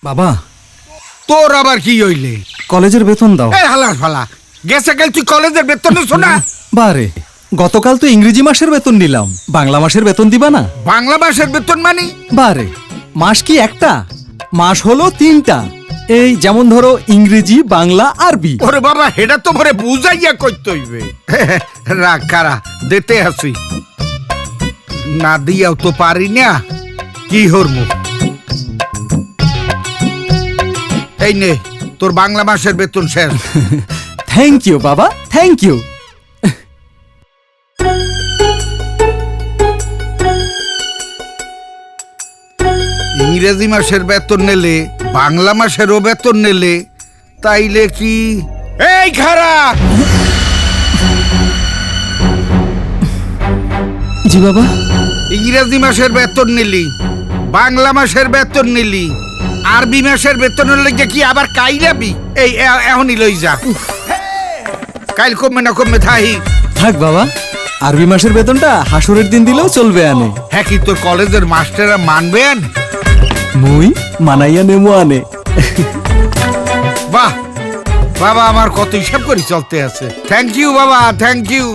বাবা, তোর আবার কি হইলে? কলেজের বেতন দাও। এই হালার ফালা, গেছে গেল তুই কলেজের বেতন নিছ না? বারে, গতকাল তো ইংরেজি মাসের বেতন নিলাম, বাংলা মাসের বেতন দিবা না? বাংলা মাসের বেতন মানে? বারে, মাস কি একটা? মাস হলো 3টা। এই যেমন ধরো ইংরেজি, বাংলা, আরবি। ওরে বাবা, হেডা তো মরে বুঝাইয়া কইতে হইবে। রাগ কারা দিতে আসি, না দিয়াও তো পারি না, কি হরমু। এই নে তোর বাংলা মাসের বেতন শেষ। থ্যাংক ইউ বাবা, থ্যাংক ইউ। ইংরেজি মাসের বেতন নিলে, বাংলা মাসেরও বেতন নিলে, তাইলে কি? এই খারা, জি বাবা। ইংরেজি মাসের বেতন নিলি, বাংলা মাসের বেতন নিলি, আরবি মাসের বেতন নিলে কি আবার কাইলাবি? এই এখনই লই যা, কাইল কমবে না কমবে থাহি। থাক বাবা, আরবি মাসের বেতনটা হাসুরের দিন দিলেও চলবে আনে। হ্যাঁ, কি তোর কলেজের মাস্টাররা মানবেন? মুই মানাইয়া নেমো আনে। বাহ বাবা, আমার কত হিসাব করে চলতে আছে। থ্যাংক ইউ বাবা, থ্যাংক ইউ।